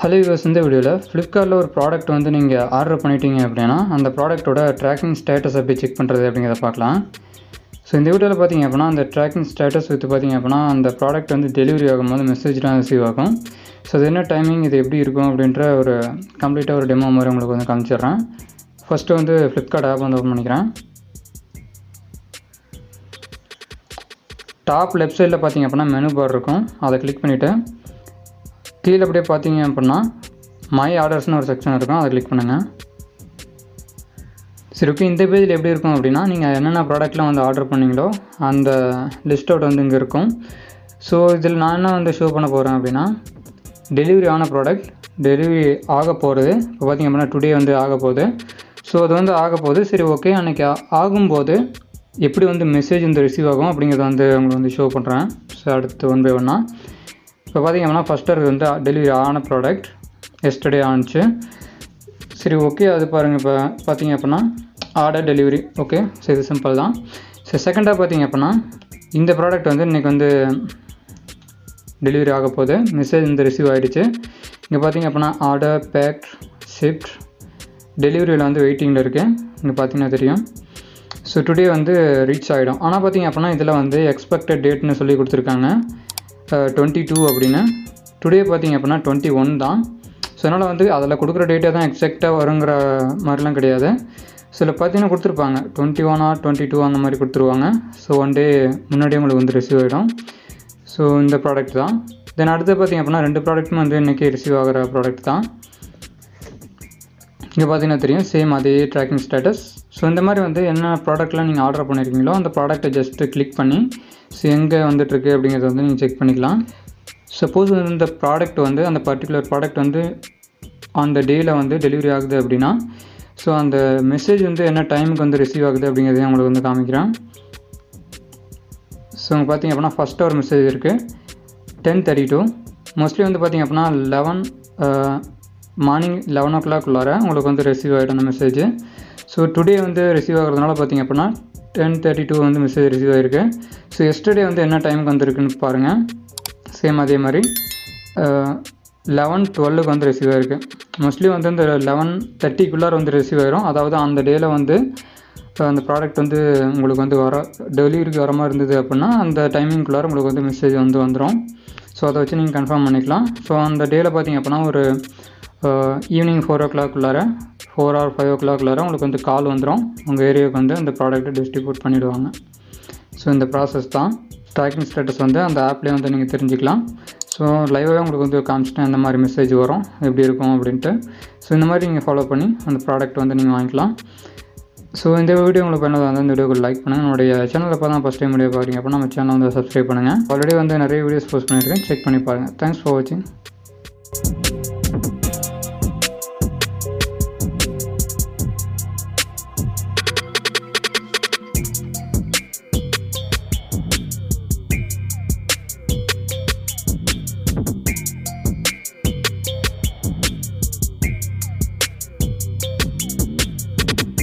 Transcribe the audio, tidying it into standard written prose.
Hello viewers, இந்த வீடியோவில் ஃப்ளிப்கார்ட்டில் ஒரு ப்ராடக்ட் வந்து நீங்கள் ஆர்டர் பண்ணிட்டீங்க அப்படின்னா அந்த ப்ராடக்ட்டோட ட்ராக்கிங் ஸ்டேட்டஸ் எப்படி செக் பண்ணுறது அப்படிங்கிறத பார்க்கலாம். ஸோ இந்த வீடியோவில் பார்த்தீங்க அப்படின்னா அந்த ட்ராக்கிங் ஸ்டேட்டஸ் வித்து பார்த்தீங்க அப்படின்னா அந்த ப்ராடக்ட் வந்து டெலிவரி ஆகும்போது மெசேஜ்லாம் ரிசீவ் ஆகும். ஸோ அது என்ன டைமிங், இது எப்படி இருக்கும் அப்படின்ற ஒரு கம்ப்ளீட்டாக ஒரு டெமோ மாதிரி உங்களுக்கு வந்து காமிச்சிடுறேன். ஃபஸ்ட்டு வந்து ஃப்ளிப்கார்ட் ஆப் வந்து ஓப்பன் பண்ணிக்கிறேன். டாப் லெஃப்ட் சைடில் பார்த்தீங்க அப்படின்னா மெனு பார் இருக்கும், அதை கிளிக் பண்ணிவிட்டு கீழே அப்படியே பார்த்தீங்க அப்படின்னா மை ஆர்டர்ஸ்னு ஒரு செக்ஷன் இருக்கும், அதை கிளிக் பண்ணுங்கள். சரி, ஓகே. இந்த பேஜில் எப்படி இருக்கும் அப்படின்னா நீங்கள் என்னென்ன ப்ராடக்ட்லாம் வந்து ஆர்டர் பண்ணிங்களோ அந்த லிஸ்ட் அவுட் வந்து இங்கே இருக்கும். ஸோ இதில் நான் என்ன வந்து ஷோ பண்ண போகிறேன் அப்படின்னா டெலிவரி ஆன ப்ராடக்ட், டெலிவரி ஆக போகிறது. இப்போ பார்த்திங்க அப்படின்னா டுடே வந்து ஆக போகுது. ஸோ அது வந்து ஆக போகுது. சரி, ஓகே. அன்றைக்கி ஆகும்போது எப்படி வந்து மெசேஜ் வந்து ரிசீவ் ஆகும் அப்படிங்கிறத வந்து உங்களுக்கு வந்து ஷோ பண்ணுறேன். ஸோ அடுத்து ஒன் பை ஒன்னாக இப்போ பார்த்திங்க அப்படின்னா ஃபஸ்ட்டு வந்து டெலிவரி ஆன ப்ராடக்ட் எஸ்டர்டே ஆனிச்சு. சரி, ஓகே. அது பாருங்கள். இப்போ பார்த்திங்க அப்படின்னா ஆர்டர் டெலிவரி, ஓகே. ஸோ இது சிம்பிள் தான். ஸோ செகண்டாக பார்த்திங்க அப்படின்னா இந்த ப்ராடக்ட் வந்து இன்றைக்கி வந்து டெலிவரி ஆக போகுது, மெசேஜ் வந்து ரிசீவ் ஆகிடுச்சு. இங்கே பார்த்திங்க அப்படின்னா ஆர்டர் பேக்ட் ஷிப்ட் டெலிவரியில் வந்து வெயிட்டிங்கில் இருக்குது, இங்கே பார்த்திங்கன்னா தெரியும். ஸோ டுடே வந்து ரீச் ஆகிடும். ஆனால் பார்த்திங்க அப்படின்னா இதில் வந்து எக்ஸ்பெக்டட் டேட்னு சொல்லி கொடுத்துருக்காங்க 22 அப்படின்னு. டுடே பார்த்திங்க அப்படின்னா 21 தான். ஸோ அதனால் வந்து அதில் கொடுக்குற டேட்டே தான் எக்ஸாக்டாக வருங்கிற மாதிரிலாம் கிடையாது. சில பார்த்தீங்கன்னா கொடுத்துருப்பாங்க 21 or 22 அந்த மாதிரி கொடுத்துருவாங்க. ஸோ ஒன் டே முன்னாடியே உங்களுக்கு வந்து ரிசீவ் ஆகிடும். ஸோ இந்த ப்ராடக்ட் தான். தென் அடுத்து பார்த்திங்க அப்படின்னா 2 ப்ராடக்ட்டுமே வந்து இன்றைக்கி ரிசீவ் ஆகிற ப்ராடக்ட் தான். இங்கே பார்த்தீங்கன்னா தெரியும், சேம் அதே ட்ராக்கிங் ஸ்டேட்டஸ். ஸோ இந்த மாதிரி வந்து என்ன ப்ராடக்ட்லாம் நீங்கள் ஆர்டர் பண்ணியிருக்கீங்களோ அந்த ப்ராடக்ட்டை ஜஸ்ட்டு கிளிக் பண்ணி ஸோ எங்கே வந்துட்டுருக்கு அப்படிங்கிறத வந்து நீங்கள் செக் பண்ணிக்கலாம். சப்போஸ் வந்து இந்த ப்ராடக்ட் வந்து அந்த பர்டிகுலர் ப்ராடக்ட் வந்து அந்த டேயில் வந்து டெலிவரி ஆகுது அப்படின்னா ஸோ அந்த மெசேஜ் வந்து என்ன டைமுக்கு வந்து ரிசீவ் ஆகுது அப்படிங்கிறதையும் உங்களுக்கு வந்து காமிக்கிறேன். ஸோ இங்கே பார்த்திங்க அப்படின்னா ஃபஸ்ட்டு ஒரு மெசேஜ் இருக்குது 10:32. மோஸ்ட்லி வந்து பார்த்திங்க அப்படின்னா 11 மார்னிங் 11 o'clock உங்களுக்கு வந்து ரிசீவ் ஆகிடும் அந்த மெசேஜ். ஸோ டுடே வந்து ரிசீவ் ஆகிறதுனால பார்த்திங்க அப்படின்னா 10:32 வந்து மெசேஜ் ரிசீவ் ஆகிருக்கு. ஸோ எஸ்டர்டே வந்து என்ன டைமுக்கு வந்துருக்குன்னு பாருங்கள். சேம் அதே மாதிரி 11:12 வந்து ரிசீவ் ஆகிருக்கு. மோஸ்ட்லி வந்து இந்த 11:30 வந்து ரிசீவ் ஆகிரும். அதாவது அந்த டேயில் வந்து அந்த ப்ராடக்ட் வந்து உங்களுக்கு வந்து டெலிவரிக்கு வர மாதிரி இருந்தது அப்படின்னா அந்த டைமிங்குள்ளார உங்களுக்கு வந்து மெசேஜ் வந்து வந்துடும். ஸோ அதை வச்சு நீங்கள் கன்ஃபார்ம் பண்ணிக்கலாம். ஸோ அந்த டேயில் பார்த்திங்க அப்படின்னா ஒரு ஈவினிங் 4 o'clock 4 or 5 o'clock உங்களுக்கு வந்து கால் வந்துடும். உங்கள் ஏரியாவுக்கு வந்து அந்த ப்ராடக்ட்டை டிஸ்ட்ரிபியூட் பண்ணிவிடுவாங்க. ஸோ இந்த ப்ராசஸ் தான். ட்ராக்கிங் ஸ்டேட்டஸ் வந்து அந்த ஆப்லேயே வந்து நீங்கள் தெரிஞ்சுக்கலாம். ஸோ லைவாகவே உங்களுக்கு வந்து காமிச்சிட்டேன் இந்த மாதிரி மெசேஜ் வரும் எப்படி இருக்கும் அப்படின்ட்டு. ஸோ இந்த மாதிரி நீங்கள் ஃபாலோ பண்ணி அந்த ப்ராடக்ட் வந்து நீங்கள் வாங்கிக்கலாம். ஸோ இந்த வீடியோ உங்களுக்கு பண்ணது வந்து இந்த வீடியோக்கு லைக் பண்ணுங்கள். என்னுடைய சேனலில் இப்போ தான் ஃபஸ்ட் டைம் வீடியோ பார்க்குறீங்க அப்படின்னா நம்ம சேனலை வந்து சப்ஸ்கிரைப் பண்ணுங்கள். ஆல்ரெடி வந்து நிறைய வீடியோஸ் போஸ்ட் பண்ணியிருக்கேன், செக் பண்ணி பாருங்கள். தேங்க்ஸ் ஃபார் வாட்சிங்.